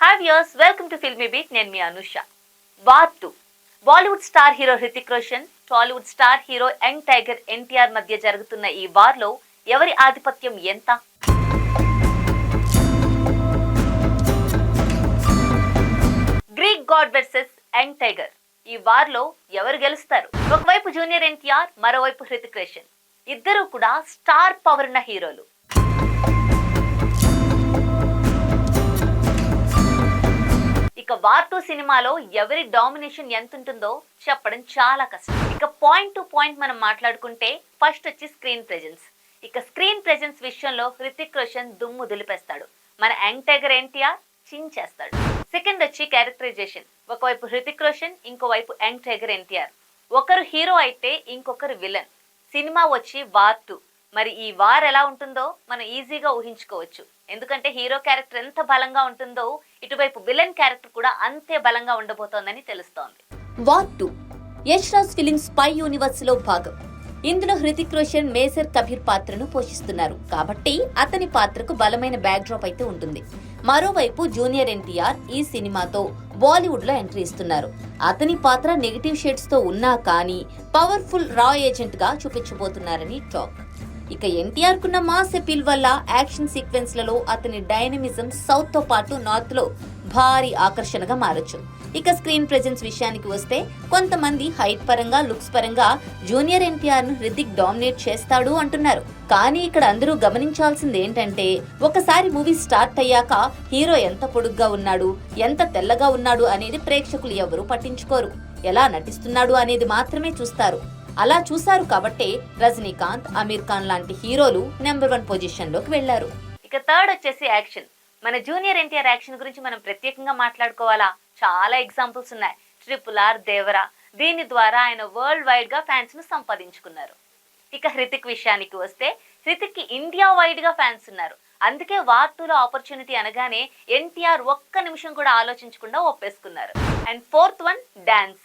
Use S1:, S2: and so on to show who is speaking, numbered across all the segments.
S1: Hi viewers, welcome to Filmy Beat. నేను మీ Anusha. War 2 Bollywood star hero Hrithik Roshan, Tollywood star hero young tiger NTR మధ్య జరుగుతున్న ఈ వార్ లో ఎవరి ఆధిపత్యం ఎంత? Greek god versus young tiger. ఈ వార్ లో ఎవరు గెలుస్తారు? ఒకవైపు జూనియర్ ఎన్టీఆర్, మరోవైపు హృతిక్ రోషన్. ఇద్దరు కూడా స్టార్ పవర్ ఉన్న హీరోలు. ఇక వార్ 2 సినిమాలో ఎవరి డామినేషన్ ఎంత ఉంటుందో చెప్పడం చాలా కష్టం. ఇక పాయింట్ టు పాయింట్ మనం మాట్లాడుకుంటే ఫస్ట్ వచ్చి స్క్రీన్ ప్రెజెన్స్. ఇక స్క్రీన్ ప్రెజెన్స్ విషయంలో హృతిక్ రోషన్ దుమ్ము దులిపేస్తాడు, మన యంగ్ టైగర్ ఎన్టీఆర్ చించేస్తాడు. సెకండ్ వచ్చి క్యారెక్టరైజేషన్. ఒకవైపు హృతిక్ రోషన్, ఇంకోవైపు యంగ్ టైగర్ ఎన్టీఆర్. ఒకరు హీరో అయితే ఇంకొకరు విలన్. సినిమా వచ్చి వార్ 2. మరి ఈ వార్ ఎలా ఉంటుందో మనం ఈజీగా ఊహించుకోవచ్చు. ఎందుకంటే హీరో క్యారెక్టర్ ఎంత బలంగా ఉంటుందో ఇటువైపు విలన్ క్యారెక్టర్ కూడా అంతే బలంగా ఉండబోతోందని తెలుస్తోంది.
S2: War 2 Yash Raj film spy universe లో భాగం. ఇందులో హృతిక్ రోషన్ మేజర్ కబీర్ పాత్రను పోషిస్తున్నారు కాబట్టి అతని పాత్రకు బలమైన బ్యాక్ డ్రాప్ అయితే ఉంటుంది. మరోవైపు జూనియర్ ఎన్టీఆర్ ఈ సినిమాతో బాలీవుడ్ లో ఎంట్రీ ఇస్తున్నారు. అతని పాత్ర నెగటివ్ షేడ్స్ తో ఉన్నా కానీ పవర్ఫుల్ రా ఏజెంట్ గా చూపించబోతున్నారని టాక్. ఇక ఎన్టీఆర్ కున్న మాస్ అపీల్ వల్ల యాక్షన్ సీక్వెన్స్ లలో అతని డైనమిజం సౌత్ తో పాటు నార్త్ లో భారీ ఆకర్షణగా మారొచ్చు. ఇక స్క్రీన్ ప్రెజెన్స్ విషయానికి వస్తే కొంతమంది హైట్ పరంగా, లుక్స్ పరంగా జూనియర్ ఎన్టీఆర్ ను హృతిక్ డామినేట్ చేస్తాడు అంటున్నారు. కానీ ఇక్కడ అందరూ గమనించాల్సింది ఏంటంటే ఒకసారి మూవీ స్టార్ట్ అయ్యాక హీరో ఎంత పొడుగ్గా ఉన్నాడు, ఎంత తెల్లగా ఉన్నాడు అనేది ప్రేక్షకులు ఎవరూ పట్టించుకోరు. ఎలా నటిస్తున్నాడు అనేది మాత్రమే చూస్తారు. అలా చూశారు కాబట్టే రజనీకాంత్, అమీర్ ఖాన్ లాంటి హీరోలు నెంబర్ 1 పొజిషన్ లోకి వెళ్లారు.
S1: ఇక థర్డ్ వచ్చేసి యాక్షన్. మన జూనియర్ ఎన్టీఆర్ యాక్షన్ గురించి మనం ప్రత్యేకంగా మాట్లాడుకోవాలా? చాలా ఎగ్జాంపుల్స్ ఉన్నాయి. RRR, దేవరా. దీని ద్వారా ఆయన వరల్డ్ వైడ్ గా ఫ్యాన్స్ ను సంపాదించుకున్నారు. ఇక హృతిక్ విషయానికి వస్తే హృతిక్ కి ఇండియా వైడ్ గా ఫ్యాన్స్ ఉన్నారు. అందుకే వార్ 2 లో ఆపర్చునిటీ అనగానే ఎన్టీఆర్ ఒక్క నిమిషం కూడా ఆలోచించకుండా ఒప్పేసుకున్నారు. And fourth one, dance.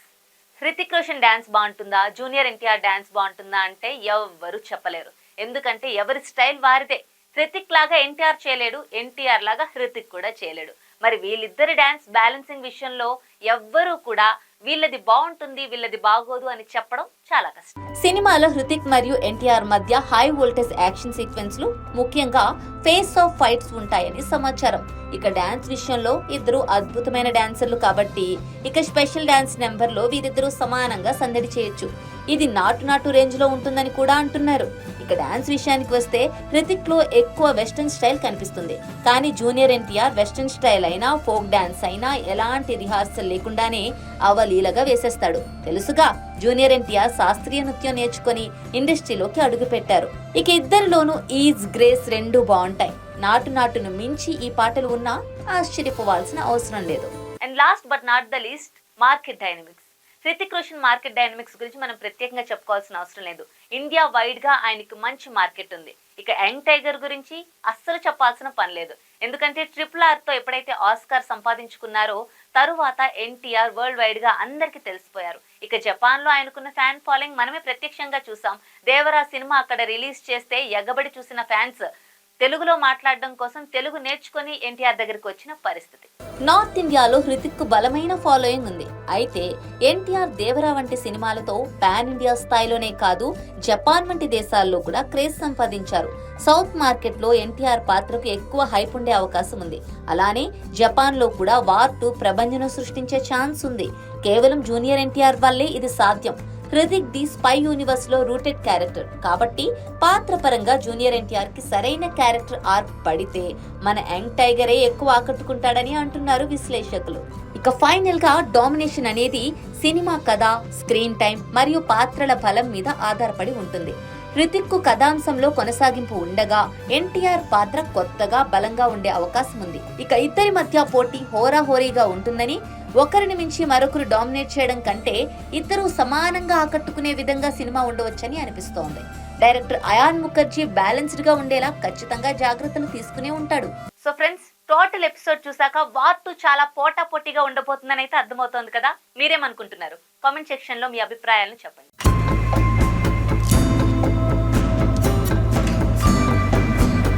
S1: Hrithik Roshan dance బాగుంటుందా, జూనియర్ ఎన్టీఆర్ డాన్స్ బాగుంటుందా అంటే ఎవ్వరు చెప్పలేరు. ఎందుకంటే ఎవరి స్టైల్ వారిదే. హృతిక్ లాగా ఎన్టీఆర్ చేయలేడు, ఎన్టీఆర్ లాగా హృతిక్ కూడా చేయలేడు. మరి వీళ్ళిద్దరి డాన్స్ బ్యాలెన్సింగ్ విషయంలో ఎవ్వరూ కూడా వీళ్ళది బాగుంటుంది, వీళ్ళది బాగోదు అని చెప్పడం చాలా కష్టం.
S2: సినిమాలో హృతిక్ మరియు ఎన్టీఆర్ మధ్య హై వోల్టేజ్ యాక్షన్ సీక్వెన్స్ లు, ముఖ్యంగా ఫేస్ ఆఫ్ ఫైట్స్ ఉంటాయని సమాచారం. ఇక డాన్స్ విషయంలో ఇద్దరు అద్భుతమైన డాన్సర్లు కాబట్టి ఇక స్పెషల్ డాన్స్ నెంబర్ లో వీరిద్దరూ సమానంగా సందడి చేయొచ్చు. ఇది నాటు రేంజ్ లో ఉంటుందని కూడా అంటున్నారు. ఇక డాన్స్ విషయానికి వస్తే హృతిక్ లో ఎక్కువ వెస్టర్న్ స్టైల్ కనిపిస్తుంది. కానీ జూనియర్ ఎన్టీఆర్ వెస్టర్న్ స్టైల్ అయినా, ఫోక్ డాన్స్ అయినా ఎలాంటి రిహార్సల్ లేకుండానే అవలీలగా వేసేస్తాడు. తెలుసుగా, జూనియర్ ఎన్టీఆర్ శాస్త్రీయ నృత్యం నేర్చుకుని ఇండస్ట్రీలోకి అడుగు పెట్టారు. ఇక ఇద్దరిలోనూ ఈజ్, గ్రేస్ రెండూ బాగుంటాయి. నాటును మించి ఈ పాటలు ఉన్నా ఆశ్చర్యపోవాల్సిన అవసరం లేదు.
S1: And last but not the least, market dynamics. Hrithik Roshan market dynamics గురించి మనం ప్రత్యేకంగా చెప్పుకోవాల్సిన అవసరం లేదు. ఇండియా వైడ్ గా ఆయనకు మంచి మార్కెట్ ఉంది. ఇక యంగ్ టైగర్ గురించి అస్సలు చెప్పాల్సిన పని లేదు. ఎందుకంటే RRR తో ఎప్పుడైతే ఆస్కార్ సంపాదించుకున్నారో తరువాత ఎన్టీఆర్ వరల్డ్ వైడ్ గా అందరికి తెలిసిపోయారు. ఇక జపాన్ లో ఆయనకున్న ఫ్యాన్ ఫాలోయింగ్ మనమే ప్రత్యక్షంగా చూసాం. దేవరా సినిమా అక్కడ రిలీజ్ చేస్తే ఎగబడి చూసిన ఫ్యాన్స్ తెలుగులో మాట్లాడడం కోసం తెలుగు నేర్చుకుని ఎన్టీఆర్ దగ్గరికి వచ్చిన పరిస్థితి.
S2: నార్త్ ఇండియాలో హృతిక్ కు బలమైన ఫాలోయింగ్ ఉంది. అయితే ఎన్టీఆర్, దేవరా వంటి సినిమాలతో పాన్ ఇండియా స్థాయిలోనే కాదు జపాన్ వంటి దేశాల్లో కూడా క్రేజ్ సంపాదించారు. సౌత్ మార్కెట్ లో ఎన్టీఆర్ పాత్రకు ఎక్కువ హైప్ ఉండే అవకాశం ఉంది. అలానే జపాన్ లో కూడా వార్ 2 ప్రభంజనం సృష్టించే ఛాన్స్ ఉంది. కేవలం జూనియర్ ఎన్టీఆర్ వల్లే ఇది సాధ్యం. హృతిక్ ది స్పై యూనివర్స్ లో రూటెడ్ క్యారెక్టర్ కాబట్టి పాత్ర పరంగా జూనియర్ ఎన్టీఆర్ కి సరైన క్యారెక్టర్ ఆర్క్ పడితే మన యంగ్ టైగరే ఎక్కువ ఆకట్టుకుంటాడని అంటున్నారు విశ్లేషకులు. ఇక ఫైనల్ గా డామినేషన్ అనేది సినిమా కథ, స్క్రీన్ టైం మరియు పాత్రల బలం మీద ఆధారపడి ఉంటుంది. హృతిక్ కు కథాంశంలో కొనసాగింపు ఉండగా ఎన్టీఆర్ పాత్ర కొత్తగా బలంగా ఉండే అవకాశం ఉంది. ఇక ఇద్దరి మధ్య పోటీ హోరాహోరీగా ఉంటుందని, ఒకరిని మించి మరొకరు డామినేట్ చేయడం కంటే ఇద్దరు సమానంగా ఆకట్టుకునే విధంగా సినిమా ఉండవచ్చని అనిపిస్తోంది. డైరెక్టర్ అయాన్ ముఖర్జీ బ్యాలెన్స్డ్ గా ఉండేలా ఖచ్చితంగా జాగ్రత్తలు తీసుకునే ఉంటాడు.
S1: సో ఫ్రెండ్స్, టోటల్ ఎపిసోడ్ చూసాక వార్ 2 చాలా పోటాపోటీగా ఉండబోతుందని అయితే అర్థమవుతోంది కదా. మీరేమనుకుంటున్నారు? కామెంట్ సెక్షన్ లో మీ అభిప్రాయాలను చెప్పండి.